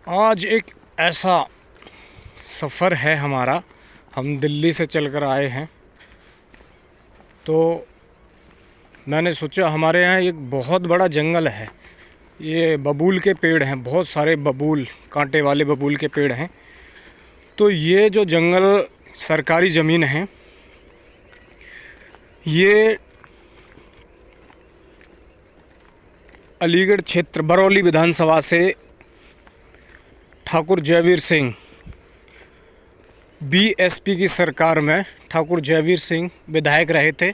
आज एक ऐसा सफ़र है हमारा। हम दिल्ली से चलकर आए हैं, तो मैंने सोचा हमारे यहाँ एक बहुत बड़ा जंगल है। ये बबूल के पेड़ हैं, बहुत सारे बबूल, कांटे वाले बबूल के पेड़ हैं। तो ये जो जंगल सरकारी ज़मीन है, ये अलीगढ़ क्षेत्र बरौली विधानसभा से ठाकुर जयवीर सिंह, बीएसपी की सरकार में ठाकुर जयवीर सिंह विधायक रहे थे।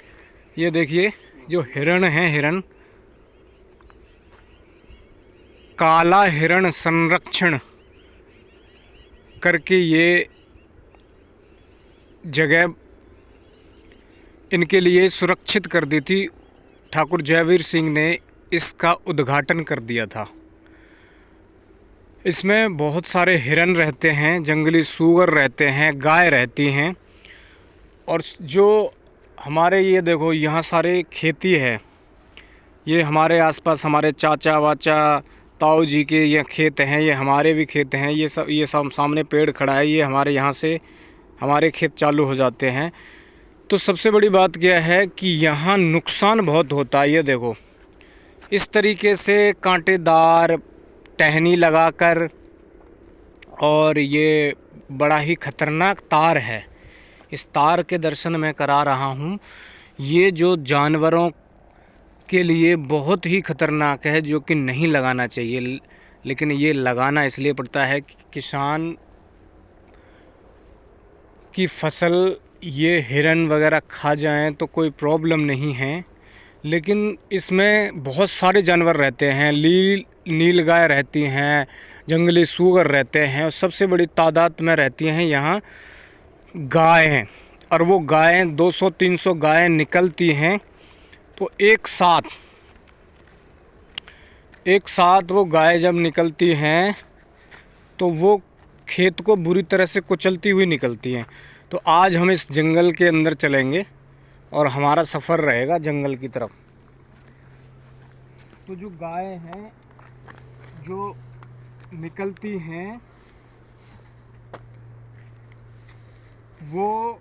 ये देखिए जो हिरण है, हिरण, काला हिरण संरक्षण करके ये जगह इनके लिए सुरक्षित कर दी थी। ठाकुर जयवीर सिंह ने इसका उद्घाटन कर दिया था। इसमें बहुत सारे हिरन रहते हैं, जंगली सूअर रहते हैं, गाय रहती हैं। और जो हमारे ये देखो यहाँ सारे खेती है, ये हमारे आसपास हमारे चाचा वाचा ताऊ जी के ये खेत हैं, ये हमारे भी खेत हैं। ये सब सामने पेड़ खड़ा है, ये हमारे यहाँ से हमारे खेत चालू हो जाते हैं। तो सबसे बड़ी बात क्या है कि यहाँ नुकसान बहुत होता है। ये देखो इस तरीके से कांटेदार टहनी लगाकर, और ये बड़ा ही ख़तरनाक तार है। इस तार के दर्शन मैं करा रहा हूँ। ये जो जानवरों के लिए बहुत ही ख़तरनाक है, जो कि नहीं लगाना चाहिए, लेकिन ये लगाना इसलिए पड़ता है कि किसान की फसल ये हिरन वगैरह खा जाएं तो कोई प्रॉब्लम नहीं है। लेकिन इसमें बहुत सारे जानवर रहते हैं, नीलगाय रहती हैं, जंगली सूअर रहते हैं, और सबसे बड़ी तादाद में रहती हैं यहाँ गायें। और वो गायें 200-300 गायें निकलती हैं। तो एक साथ वो गाय जब निकलती हैं तो वो खेत को बुरी तरह से कुचलती हुई निकलती हैं। तो आज हम इस जंगल के अंदर चलेंगे और हमारा सफ़र रहेगा जंगल की तरफ। तो जो गाय हैं जो निकलती हैं वो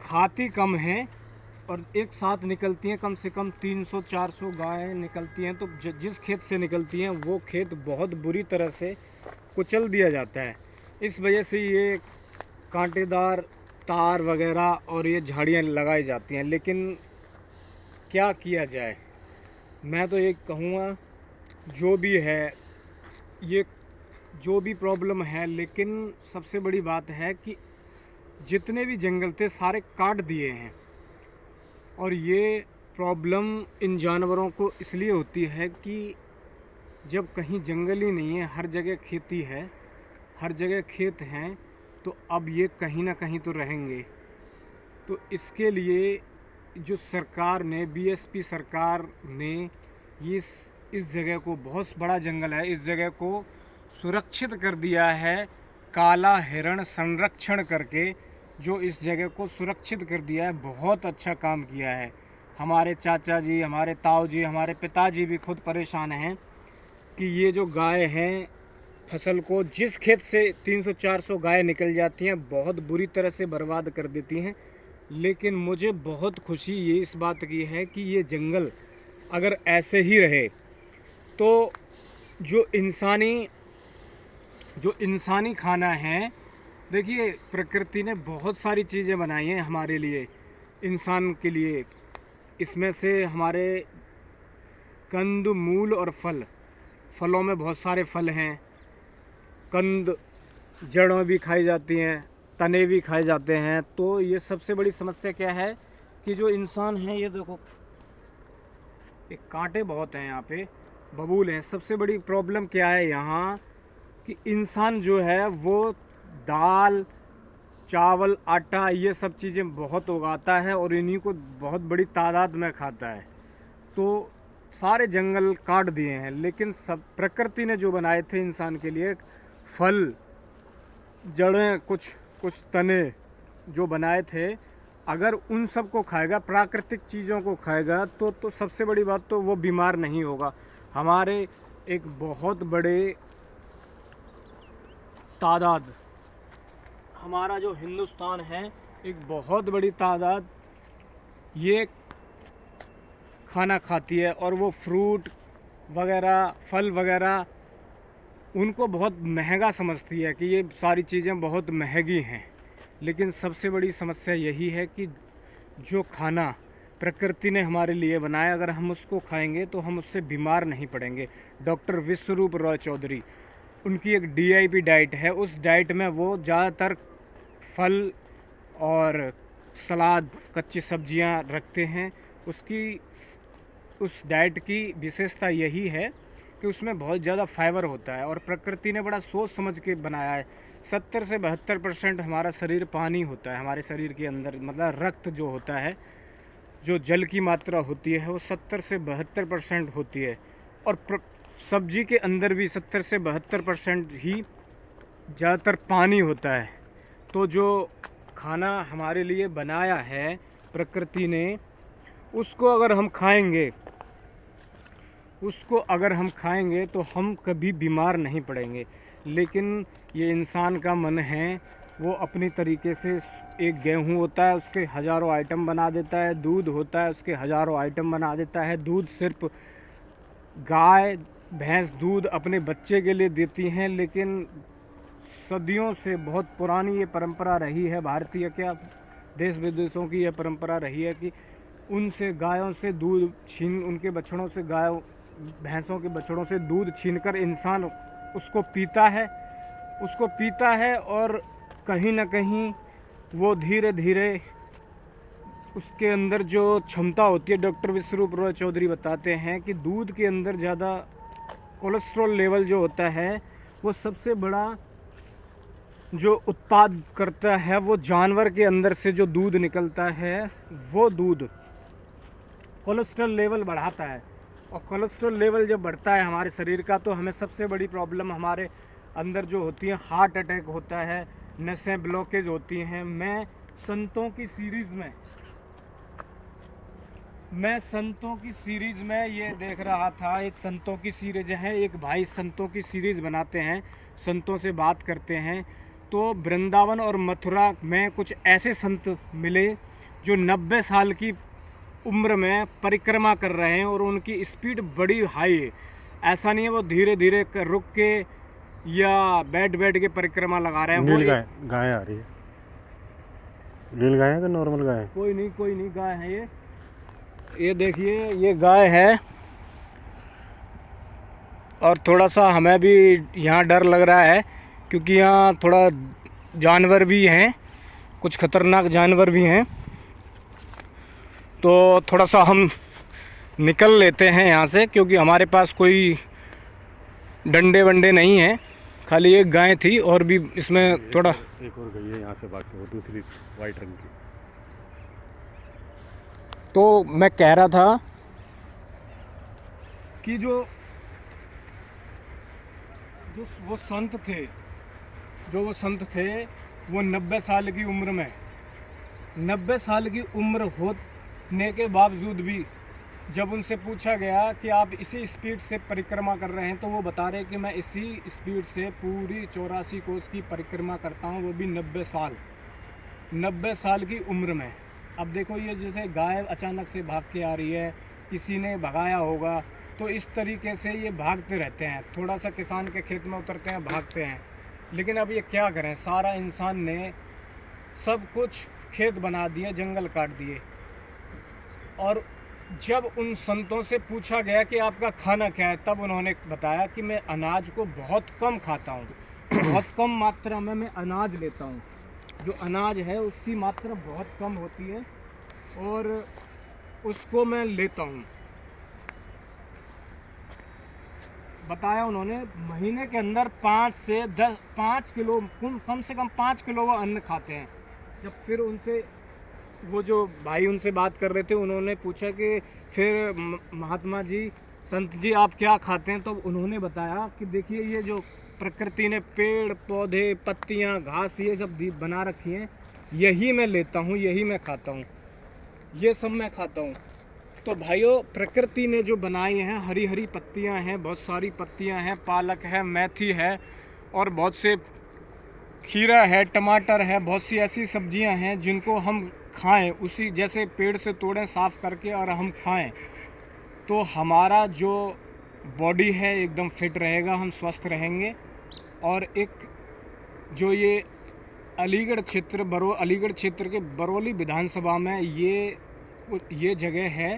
खाती कम हैं, और एक साथ निकलती हैं। कम से कम 300-400 गायें निकलती हैं। तो जिस खेत से निकलती हैं वो खेत बहुत बुरी तरह से कुचल दिया जाता है। इस वजह से ये कांटेदार तार वगैरह और ये झाड़ियाँ लगाई जाती हैं। लेकिन क्या किया जाए, मैं तो ये कहूँगा जो भी है, ये जो भी प्रॉब्लम है, लेकिन सबसे बड़ी बात है कि जितने भी जंगल थे सारे काट दिए हैं। और ये प्रॉब्लम इन जानवरों को इसलिए होती है कि जब कहीं जंगल ही नहीं है, हर जगह खेती है, हर जगह खेत हैं, तो अब ये कहीं ना कहीं तो रहेंगे। तो इसके लिए जो सरकार ने, बीएसपी सरकार ने इस जगह को, बहुत बड़ा जंगल है, इस जगह को सुरक्षित कर दिया है काला हिरण संरक्षण करके। जो इस जगह को सुरक्षित कर दिया है, बहुत अच्छा काम किया है। हमारे चाचा जी, हमारे ताऊ जी, हमारे पिताजी भी खुद परेशान हैं कि ये जो गाय हैं फसल को, जिस खेत से 300-400 गाय निकल जाती हैं, बहुत बुरी तरह से बर्बाद कर देती हैं। लेकिन मुझे बहुत खुशी ये इस बात की है कि ये जंगल अगर ऐसे ही रहे तो जो इंसानी खाना है, देखिए प्रकृति ने बहुत सारी चीज़ें बनाई हैं हमारे लिए, इंसान के लिए। इसमें से हमारे कंद, मूल और फलों में बहुत सारे फल हैं। कंद जड़ों भी खाई जाती हैं, तने भी खाए जाते हैं। तो ये सबसे बड़ी समस्या क्या है कि जो इंसान है, ये देखो ये कांटे बहुत हैं, यहाँ पे बबूल हैं। सबसे बड़ी प्रॉब्लम क्या है यहाँ कि इंसान जो है वो दाल, चावल, आटा, ये सब चीज़ें बहुत उगाता है और इन्हीं को बहुत बड़ी तादाद में खाता है। तो सारे जंगल काट दिए हैं। लेकिन सब प्रकृति ने जो बनाए थे इंसान के लिए, फल, जड़ें, कुछ तने जो बनाए थे, अगर उन सब को खाएगा, प्राकृतिक चीज़ों को खाएगा, तो सबसे बड़ी बात तो वो बीमार नहीं होगा। हमारे एक बहुत बड़े तादाद, हमारा जो हिंदुस्तान है, एक बहुत बड़ी तादाद ये खाना खाती है, और वो फ्रूट वगैरह, फल वगैरह उनको बहुत महंगा समझती है कि ये सारी चीज़ें बहुत महंगी हैं। लेकिन सबसे बड़ी समस्या यही है कि जो खाना प्रकृति ने हमारे लिए बनाया, अगर हम उसको खाएंगे तो हम उससे बीमार नहीं पड़ेंगे। डॉक्टर विश्वरूप रॉय चौधरी, उनकी एक DIP डाइट है, उस डाइट में वो ज़्यादातर फल और सलाद, कच्ची सब्जियां रखते हैं। उस डाइट की विशेषता यही है कि उसमें बहुत ज़्यादा फाइबर होता है, और प्रकृति ने बड़ा सोच समझ के बनाया है। 70 से 72% हमारा शरीर पानी होता है, हमारे शरीर के अंदर, मतलब रक्त जो होता है, जो जल की मात्रा होती है वो 70 से 72% होती है, और सब्जी के अंदर भी 70 से 72% ही ज़्यादातर पानी होता है। तो जो खाना हमारे लिए बनाया है प्रकृति ने, उसको अगर हम खाएंगे तो हम कभी बीमार नहीं पड़ेंगे। लेकिन ये इंसान का मन है, वो अपनी तरीके से, एक गेहूं होता है उसके हज़ारों आइटम बना देता है, दूध होता है उसके हज़ारों आइटम बना देता है। दूध सिर्फ गाय भैंस दूध अपने बच्चे के लिए देती हैं, लेकिन सदियों से बहुत पुरानी ये परंपरा रही है भारतीय, क्या देश विदेशों की यह परंपरा रही है कि उनसे, गायों से दूध उनके बछड़ों से, भैंसों के बछड़ों से दूध छीनकर इंसान उसको पीता है, और कहीं ना कहीं वो धीरे धीरे उसके अंदर जो क्षमता होती है, डॉक्टर विश्वरूप रॉय चौधरी बताते हैं कि दूध के अंदर ज़्यादा कोलेस्ट्रॉल लेवल जो होता है, वो सबसे बड़ा जो उत्पाद करता है, वो जानवर के अंदर से जो दूध निकलता है, वो दूध कोलेस्ट्रॉल लेवल बढ़ाता है। और कोलेस्ट्रॉल लेवल जब बढ़ता है हमारे शरीर का, तो हमें सबसे बड़ी प्रॉब्लम हमारे अंदर जो होती है, हार्ट अटैक होता है, नसें ब्लॉकेज होती हैं। मैं संतों की सीरीज़ में ये देख रहा था, एक संतों की सीरीज है, एक भाई संतों की सीरीज़ बनाते हैं, संतों से बात करते हैं। तो वृंदावन और मथुरा में कुछ ऐसे संत मिले जो 90 साल की उम्र में परिक्रमा कर रहे हैं, और उनकी स्पीड बड़ी हाई है। ऐसा नहीं है वो धीरे धीरे रुक के या बैठ के परिक्रमा लगा रहे हैं। नील गाय आ रही है। नील गाय है कि नॉर्मल गाय है? कोई नहीं गाय है ये देखिए, ये गाय है। और थोड़ा सा हमें भी यहाँ डर लग रहा है, क्योंकि यहाँ थोड़ा जानवर भी हैं, कुछ खतरनाक जानवर भी हैं। तो थोड़ा सा हम निकल लेते हैं यहाँ से, क्योंकि हमारे पास कोई डंडे वंडे नहीं हैं, खाली एक गाय थी, और भी इसमें थोड़ा एक और गई है यहाँ से बाकी, वो दूसरी वाइट रंग की। तो मैं कह रहा था कि जो वो संत थे, वो 90 साल की उम्र में, 90 साल की उम्र होने के बावजूद भी जब उनसे पूछा गया कि आप इसी स्पीड से परिक्रमा कर रहे हैं, तो वो बता रहे कि मैं इसी स्पीड से पूरी 84 कोस की परिक्रमा करता हूँ, वो भी 90 साल की उम्र में। अब देखो, ये जैसे गाय अचानक से भाग के आ रही है, किसी ने भगाया होगा, तो इस तरीके से ये भागते रहते हैं। थोड़ा सा किसान के खेत में उतरते हैं, भागते हैं। लेकिन अब ये क्या करें, सारा इंसान ने सब कुछ खेत बना दिए, जंगल काट दिए। और जब उन संतों से पूछा गया कि आपका खाना क्या है, तब उन्होंने बताया कि मैं अनाज को बहुत कम खाता हूँ, बहुत कम मात्रा में मैं अनाज लेता हूँ। जो अनाज है उसकी मात्रा बहुत कम होती है, और उसको मैं लेता हूँ। बताया उन्होंने, महीने के अंदर 5 किलो, कम से कम 5 किलो वो अन्न खाते हैं। जब फिर उनसे, वो जो भाई उनसे बात कर रहे थे, उन्होंने पूछा कि फिर महात्मा जी, संत जी, आप क्या खाते हैं? तो उन्होंने बताया कि देखिए, ये जो प्रकृति ने पेड़ पौधे, पत्तियां, घास, ये सब बना रखी हैं, यही मैं लेता हूँ, यही मैं खाता हूँ, ये सब मैं खाता हूँ। तो भाइयों, प्रकृति ने जो बनाई हैं, हरी हरी पत्तियां हैं, बहुत सारी पत्तियां हैं, पालक है, मेथी है, और बहुत से खीरा है, टमाटर है, बहुत सी ऐसी सब्जियां हैं जिनको हम खाएं, उसी जैसे पेड़ से तोड़ें साफ़ करके और हम खाएं, तो हमारा जो बॉडी है एकदम फिट रहेगा, हम स्वस्थ रहेंगे। और एक जो ये अलीगढ़ क्षेत्र के बरौली विधानसभा में ये जगह है,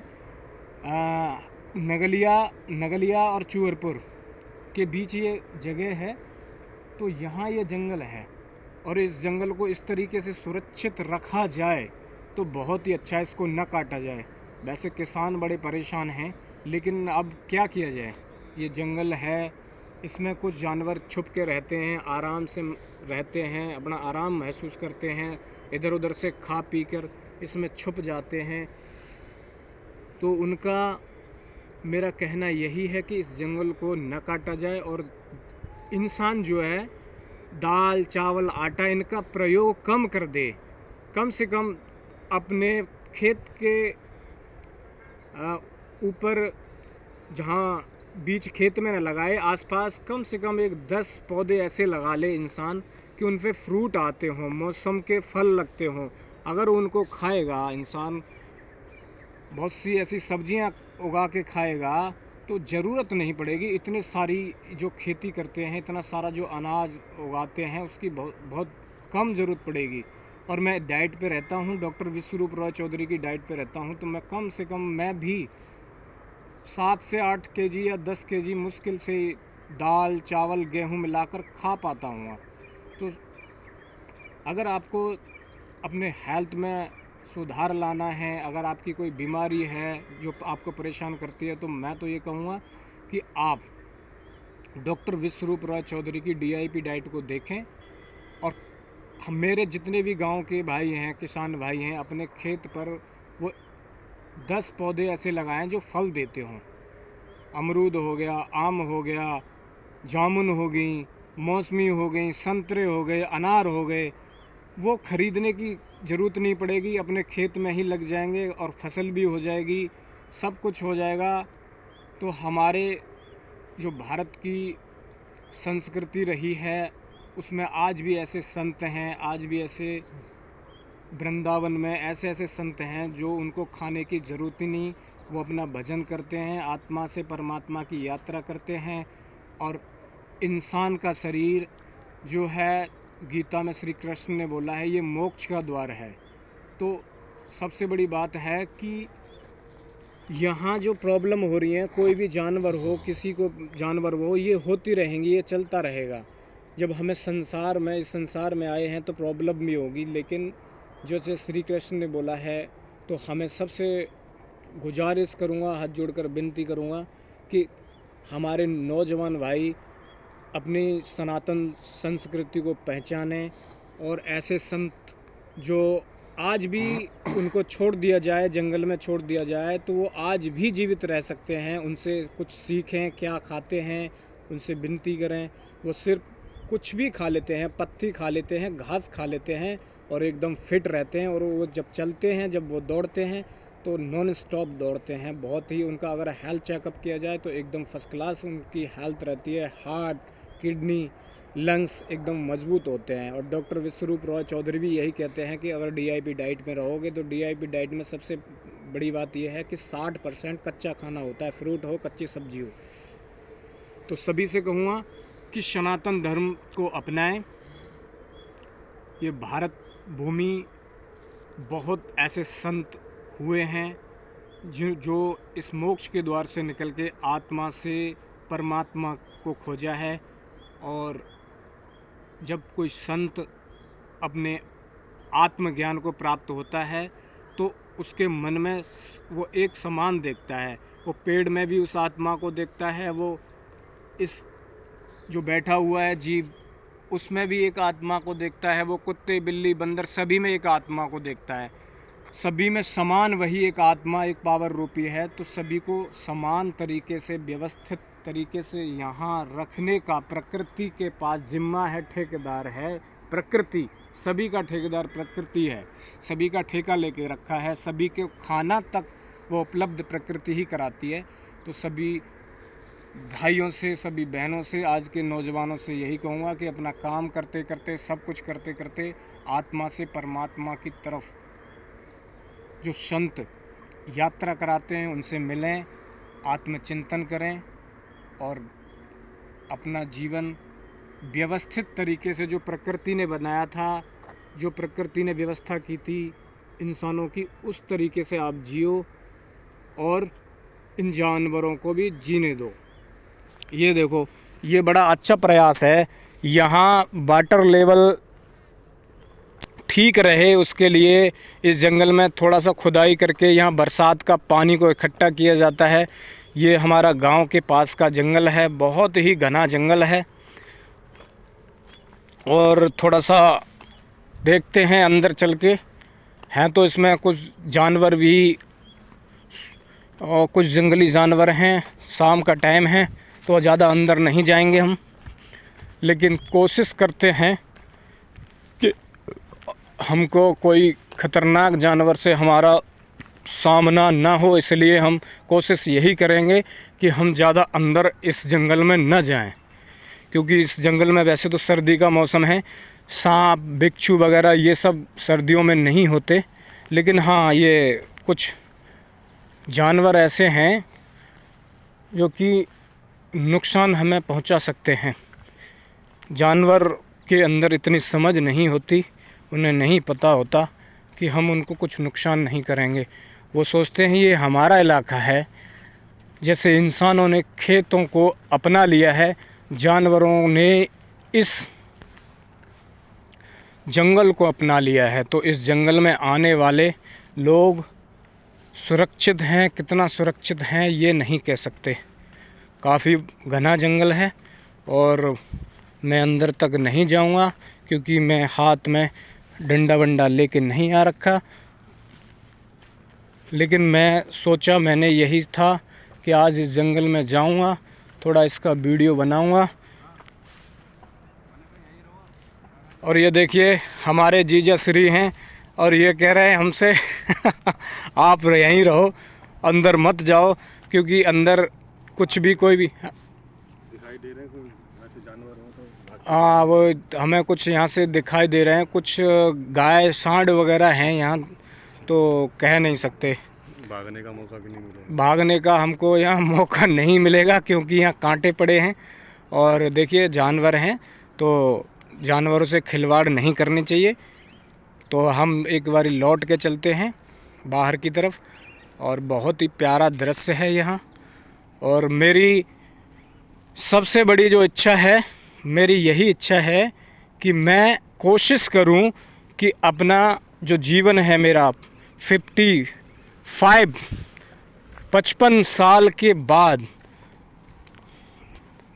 नगलिया और चूरपुर के बीच ये जगह है। तो यहाँ ये जंगल है और इस जंगल को इस तरीके से सुरक्षित रखा जाए तो बहुत ही अच्छा है, इसको न काटा जाए। वैसे किसान बड़े परेशान हैं, लेकिन अब क्या किया जाए, ये जंगल है, इसमें कुछ जानवर छुप के रहते हैं, आराम से रहते हैं, अपना आराम महसूस करते हैं, इधर उधर से खा पी कर इसमें छुप जाते हैं। तो उनका मेरा कहना यही है कि इस जंगल को न काटा जाए और इंसान जो है दाल चावल आटा इनका प्रयोग कम कर दे, कम से कम अपने खेत के ऊपर जहाँ बीज खेत में न लगाए, आसपास कम से कम 10 पौधे ऐसे लगा ले इंसान कि उन पे फ्रूट आते हों, मौसम के फल लगते हों। अगर उनको खाएगा इंसान, बहुत सी ऐसी सब्जियां उगा के खाएगा, तो ज़रूरत नहीं पड़ेगी इतनी सारी जो खेती करते हैं, इतना सारा जो अनाज उगाते हैं, उसकी बहुत कम ज़रूरत पड़ेगी। और मैं डाइट पे रहता हूँ, डॉक्टर विश्वरूप रॉय चौधरी की डाइट पे रहता हूँ, तो मैं कम से कम मैं भी 7 से 8 केजी या 10 केजी मुश्किल से दाल चावल गेहूँ मिलाकर खा पाता हूँ। तो अगर आपको अपने हेल्थ में सुधार लाना है, अगर आपकी कोई बीमारी है जो आपको परेशान करती है, तो मैं तो ये कहूँगा कि आप डॉक्टर विश्वरूप रॉय चौधरी की DIP डाइट को देखें। और मेरे जितने भी गांव के भाई हैं, किसान भाई हैं, अपने खेत पर वो 10 पौधे ऐसे लगाएं जो फल देते हों। अमरूद हो गया, आम हो गया, जामुन हो गई, मौसमी हो गई, संतरे हो गए, अनार हो गए। वो ख़रीदने की ज़रूरत नहीं पड़ेगी, अपने खेत में ही लग जाएंगे और फसल भी हो जाएगी, सब कुछ हो जाएगा। तो हमारे जो भारत की संस्कृति रही है, उसमें आज भी ऐसे संत हैं, आज भी ऐसे वृंदावन में ऐसे संत हैं जो उनको खाने की ज़रूरत ही नहीं, वो अपना भजन करते हैं, आत्मा से परमात्मा की यात्रा करते हैं। और इंसान का शरीर जो है, गीता में श्री कृष्ण ने बोला है, ये मोक्ष का द्वार है। तो सबसे बड़ी बात है कि यहाँ जो प्रॉब्लम हो रही है, कोई भी जानवर हो, किसी को जानवर हो, ये होती रहेंगी, ये चलता रहेगा। जब हमें इस संसार में आए हैं तो प्रॉब्लम भी होगी, लेकिन जैसे श्री कृष्ण ने बोला है, तो हमें सबसे गुजारिश करूँगा, हाथ जोड़कर विनती करूँगा कि हमारे नौजवान भाई अपनी सनातन संस्कृति को पहचानें। और ऐसे संत जो आज भी उनको छोड़ दिया जाए, जंगल में छोड़ दिया जाए, तो वो आज भी जीवित रह सकते हैं, उनसे कुछ सीखें, क्या खाते हैं, उनसे विनती करें। वो सिर्फ कुछ भी खा लेते हैं, पत्ती खा लेते हैं, घास खा लेते हैं और एकदम फिट रहते हैं। और वो जब चलते हैं, जब वो दौड़ते हैं, तो नॉन स्टॉप दौड़ते हैं। बहुत ही उनका अगर हेल्थ चेकअप किया जाए तो एकदम फर्स्ट क्लास उनकी हेल्थ रहती है। हार्ट, किडनी, लंग्स एकदम मजबूत होते हैं। और डॉक्टर विश्वरूप रॉय चौधरी भी यही कहते हैं कि अगर DIP डाइट में रहोगे, तो DIP डाइट में सबसे बड़ी बात यह है कि 60% कच्चा खाना होता है, फ्रूट हो, कच्ची सब्जी हो। तो सभी से कहूँगा कि सनातन धर्म को अपनाएं। ये भारत भूमि बहुत ऐसे संत हुए हैं जो इस मोक्ष के द्वार से निकल के आत्मा से परमात्मा को खोजा है। और जब कोई संत अपने आत्मज्ञान को प्राप्त होता है, तो उसके मन में वो एक समान देखता है, वो पेड़ में भी उस आत्मा को देखता है, वो इस जो बैठा हुआ है जीव, उसमें भी एक आत्मा को देखता है, वो कुत्ते बिल्ली बंदर सभी में एक आत्मा को देखता है। सभी में समान वही एक आत्मा, एक पावर रूपी है। तो सभी को समान तरीके से, व्यवस्थित तरीके से यहाँ रखने का प्रकृति के पास जिम्मा है, ठेकेदार है प्रकृति। सभी का ठेकेदार प्रकृति है, सभी का ठेका लेके रखा है, सभी के खाना तक वो उपलब्ध प्रकृति ही कराती है। तो सभी भाइयों से, सभी बहनों से, आज के नौजवानों से यही कहूँगा कि अपना काम करते करते, सब कुछ करते करते आत्मा से परमात्मा की तरफ जो संत यात्रा कराते हैं उनसे मिलें, आत्मचिंतन करें और अपना जीवन व्यवस्थित तरीके से, जो प्रकृति ने बनाया था, जो प्रकृति ने व्यवस्था की थी इंसानों की, उस तरीके से आप जियो और इन जानवरों को भी जीने दो। ये देखो, ये बड़ा अच्छा प्रयास है। यहाँ वाटर लेवल ठीक रहे उसके लिए इस जंगल में थोड़ा सा खुदाई करके यहाँ बरसात का पानी को इकट्ठा किया जाता है। ये हमारा गांव के पास का जंगल है, बहुत ही घना जंगल है। और थोड़ा सा देखते हैं अंदर चल के, हैं तो इसमें कुछ जानवर भी और कुछ जंगली जानवर हैं। शाम का टाइम है तो ज़्यादा अंदर नहीं जाएंगे हम, लेकिन कोशिश करते हैं कि हमको कोई ख़तरनाक जानवर से हमारा सामना ना हो, इसलिए हम कोशिश यही करेंगे कि हम ज़्यादा अंदर इस जंगल में न जाएं, क्योंकि इस जंगल में वैसे तो सर्दी का मौसम है, सांप बिच्छू वगैरह ये सब सर्दियों में नहीं होते, लेकिन हाँ ये कुछ जानवर ऐसे हैं जो कि नुकसान हमें पहुंचा सकते हैं। जानवर के अंदर इतनी समझ नहीं होती, उन्हें नहीं पता होता कि हम उनको कुछ नुकसान नहीं करेंगे। वो सोचते हैं ये हमारा इलाका है। जैसे इंसानों ने खेतों को अपना लिया है, जानवरों ने इस जंगल को अपना लिया है। तो इस जंगल में आने वाले लोग सुरक्षित हैं, कितना सुरक्षित हैं ये नहीं कह सकते। काफ़ी घना जंगल है और मैं अंदर तक नहीं जाऊंगा, क्योंकि मैं हाथ में डंडा वंडा लेके नहीं आ रखा। लेकिन मैं सोचा, मैंने यही था कि आज इस जंगल में जाऊंगा, थोड़ा इसका वीडियो बनाऊंगा। और ये देखिए हमारे जीजा श्री हैं और ये कह रहे हैं हमसे आप यहीं रहो, अंदर मत जाओ, क्योंकि अंदर कुछ भी कोई भी दिखाई दे रहे हैं, कोई ऐसे जानवर हो तो हाँ वो हमें कुछ यहाँ से दिखाई दे रहे हैं। कुछ गाय सांड वगैरह हैं यहाँ, तो कह नहीं सकते। भागने का मौका भी नहीं मिलेगा। भागने का हमको यहाँ मौका नहीं मिलेगा, क्योंकि यहाँ कांटे पड़े हैं। और देखिए जानवर हैं, तो जानवरों से खिलवाड़ नहीं करनी चाहिए। तो हम एक बार लौट के चलते हैं बाहर की तरफ। और बहुत ही प्यारा दृश्य है यहाँ। और मेरी सबसे बड़ी जो इच्छा है, मेरी यही इच्छा है कि मैं कोशिश करूं कि अपना जो जीवन है मेरा 55 साल के बाद,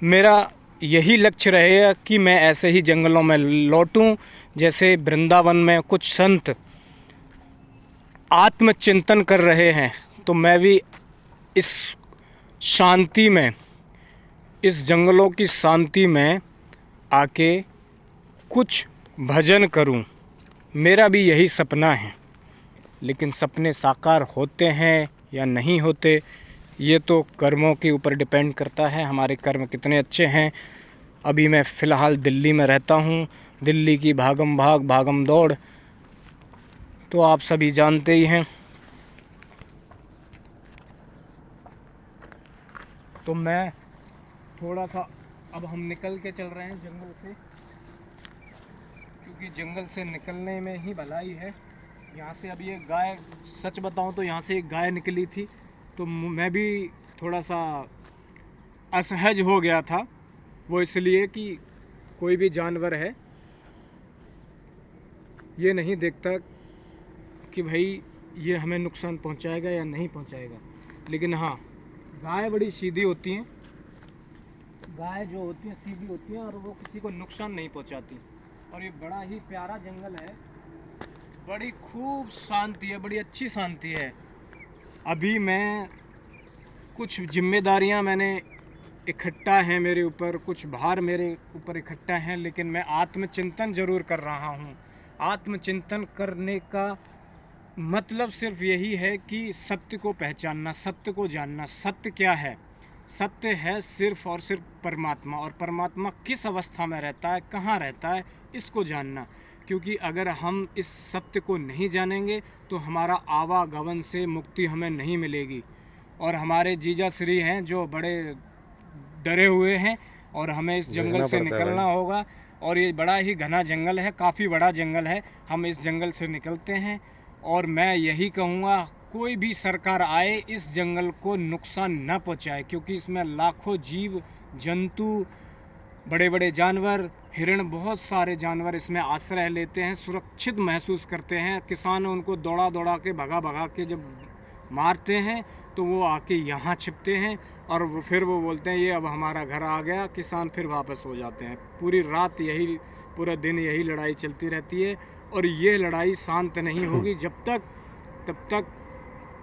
मेरा यही लक्ष्य रहेगा कि मैं ऐसे ही जंगलों में लौटूं, जैसे वृंदावन में कुछ संत आत्मचिंतन कर रहे हैं। तो मैं भी इस शांति में, इस जंगलों की शांति में आके कुछ भजन करूं। मेरा भी यही सपना है। लेकिन सपने साकार होते हैं या नहीं होते, ये तो कर्मों के ऊपर डिपेंड करता है, हमारे कर्म कितने अच्छे हैं। अभी मैं फ़िलहाल दिल्ली में रहता हूँ। दिल्ली की भागम भाग, भागम दौड़ तो आप सभी जानते ही हैं। तो मैं थोड़ा सा, अब हम निकल के चल रहे हैं जंगल से, क्योंकि जंगल से निकलने में ही भलाई है। यहाँ से अब ये गाय, सच बताऊँ तो यहाँ से एक गाय निकली थी, तो मैं भी थोड़ा सा असहज हो गया था। वो इसलिए कि कोई भी जानवर है ये नहीं देखता कि भाई ये हमें नुकसान पहुँचाएगा या नहीं पहुँचाएगा। लेकिन हाँ, गाय बड़ी सीधी होती हैं। गाय जो होती हैं सीधी होती हैं और वो किसी को नुकसान नहीं पहुंचाती। और ये बड़ा ही प्यारा जंगल है, बड़ी खूब शांति है, बड़ी अच्छी शांति है। अभी मैं कुछ जिम्मेदारियां मैंने इकट्ठा हैं मेरे ऊपर, कुछ भार मेरे ऊपर इकट्ठा हैं, लेकिन मैं आत्मचिंतन ज़रूर कर रहा हूँ। आत्मचिंतन करने का मतलब सिर्फ यही है कि सत्य को पहचानना, सत्य को जानना। सत्य क्या है? सत्य है सिर्फ और सिर्फ परमात्मा, और परमात्मा किस अवस्था में रहता है, कहाँ रहता है, इसको जानना। क्योंकि अगर हम इस सत्य को नहीं जानेंगे तो हमारा आवागमन से मुक्ति हमें नहीं मिलेगी। और हमारे जीजा श्री हैं जो बड़े डरे हुए हैं, और हमें इस जंगल से निकलना होगा। और ये बड़ा ही घना जंगल है, काफ़ी बड़ा जंगल है। हम इस जंगल से निकलते हैं, और मैं यही कहूँगा कोई भी सरकार आए इस जंगल को नुकसान न पहुँचाए, क्योंकि इसमें लाखों जीव जंतु, बड़े बड़े जानवर, हिरण, बहुत सारे जानवर इसमें आश्रय लेते हैं, सुरक्षित महसूस करते हैं। किसान उनको दौड़ा दौड़ा के भगा के जब मारते हैं तो वो आके यहाँ छिपते हैं, और फिर वो बोलते हैं ये अब हमारा घर आ गया। किसान फिर वापस हो जाते हैं। पूरी रात यही, पूरा दिन यही लड़ाई चलती रहती है, और ये लड़ाई शांत नहीं होगी तब तक,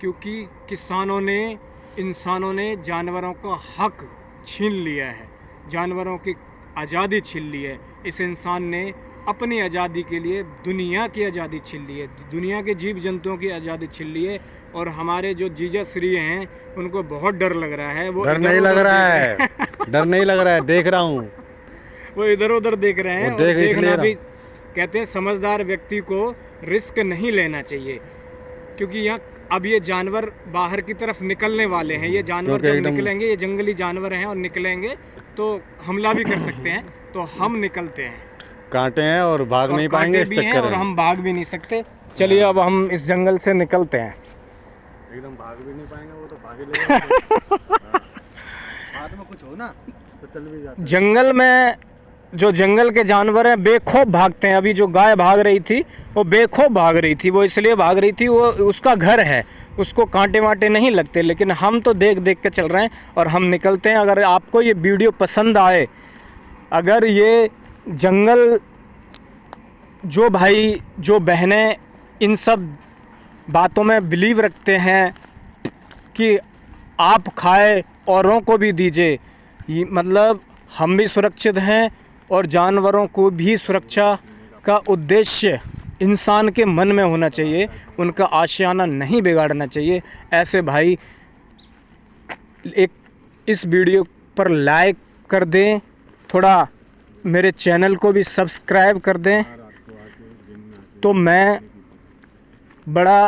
क्योंकि किसानों ने, इंसानों ने जानवरों का हक छीन लिया है, जानवरों की आज़ादी छीन ली है। इस इंसान ने अपनी आज़ादी के लिए दुनिया की आज़ादी छीन ली है, दुनिया के जीव जंतुओं की आज़ादी छीन ली है। और हमारे जो जीजा श्री हैं उनको बहुत डर लग रहा है। वो डर नहीं लग रहा है, डर नहीं लग रहा है, देख रहा हूँ। वो इधर उधर देख रहे हैं। और देखना भी, कहते हैं समझदार व्यक्ति को रिस्क नहीं लेना चाहिए, क्योंकि यहाँ अब ये जानवर बाहर की तरफ निकलने वाले हैं। ये जानवर जब निकलेंगे, ये जंगली जानवर हैं, और निकलेंगे तो हमला भी कर सकते हैं। तो हम निकलते हैं, कांटे हैं और भाग नहीं पाएंगे इस चक्कर में, और हम भाग भी नहीं सकते। चलिए अब हम इस जंगल से निकलते हैं। एकदम भाग भी नहीं पाएंगे, वो तो भाग ही लेगा। हाथ में कुछ हो ना तो चल भी जाता है। जंगल में जो जंगल के जानवर हैं बेखौफ भागते हैं। अभी जो गाय भाग रही थी वो बेखौफ भाग रही थी, वो इसलिए भाग रही थी, वो उसका घर है, उसको कांटे वांटे नहीं लगते। लेकिन हम तो देख देख के चल रहे हैं, और हम निकलते हैं। अगर आपको ये वीडियो पसंद आए, अगर ये जंगल, जो भाई जो बहनें इन सब बातों में बिलीव रखते हैं कि आप खाए औरों को भी दीजिए, मतलब हम भी सुरक्षित हैं, और जानवरों को भी सुरक्षा का उद्देश्य इंसान के मन में होना चाहिए, उनका आशियाना नहीं बिगाड़ना चाहिए। ऐसे भाई एक इस वीडियो पर लाइक कर दें, थोड़ा मेरे चैनल को भी सब्सक्राइब कर दें, तो मैं बड़ा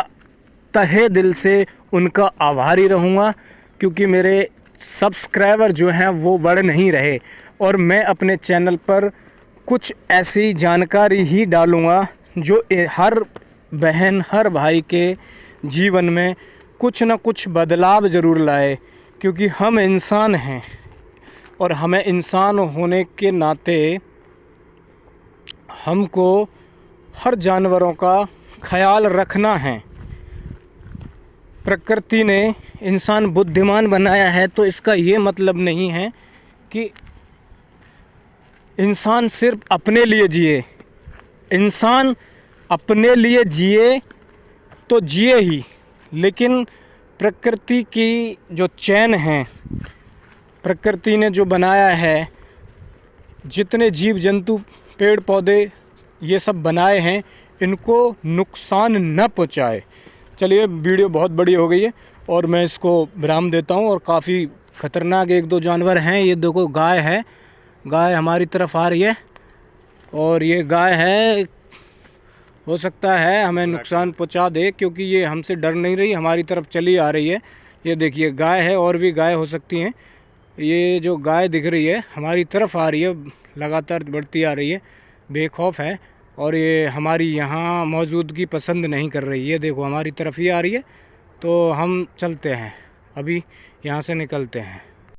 तहे दिल से उनका आभारी रहूँगा। क्योंकि मेरे सब्सक्राइबर जो हैं वो बढ़ नहीं रहे, और मैं अपने चैनल पर कुछ ऐसी जानकारी ही डालूँगा जो हर बहन, हर भाई के जीवन में कुछ न कुछ बदलाव ज़रूर लाए। क्योंकि हम इंसान हैं, और हमें इंसान होने के नाते हमको हर जानवरों का ख्याल रखना है। प्रकृति ने इंसान बुद्धिमान बनाया है, तो इसका ये मतलब नहीं है कि इंसान सिर्फ अपने लिए जिए। इंसान अपने लिए जिए तो जिए ही, लेकिन प्रकृति की जो चैन है, प्रकृति ने जो बनाया है, जितने जीव जंतु, पेड़ पौधे ये सब बनाए हैं, इनको नुकसान न पहुंचाए। चलिए वीडियो बहुत बड़ी हो गई है, और मैं इसको विराम देता हूं। और काफ़ी ख़तरनाक एक दो जानवर हैं। ये देखो गाय है, गाय हमारी तरफ आ रही है, और ये गाय है, हो सकता है हमें नुकसान पहुंचा दे, क्योंकि ये हमसे डर नहीं रही, हमारी तरफ चली आ रही है। ये देखिए गाय है, और भी गाय हो सकती हैं। ये जो गाय दिख रही है हमारी तरफ आ रही है, लगातार बढ़ती आ रही है, बेखौफ है, और ये हमारी यहाँ मौजूदगी पसंद नहीं कर रही है। देखो हमारी तरफ ही आ रही है, तो हम चलते हैं, अभी यहाँ से निकलते हैं।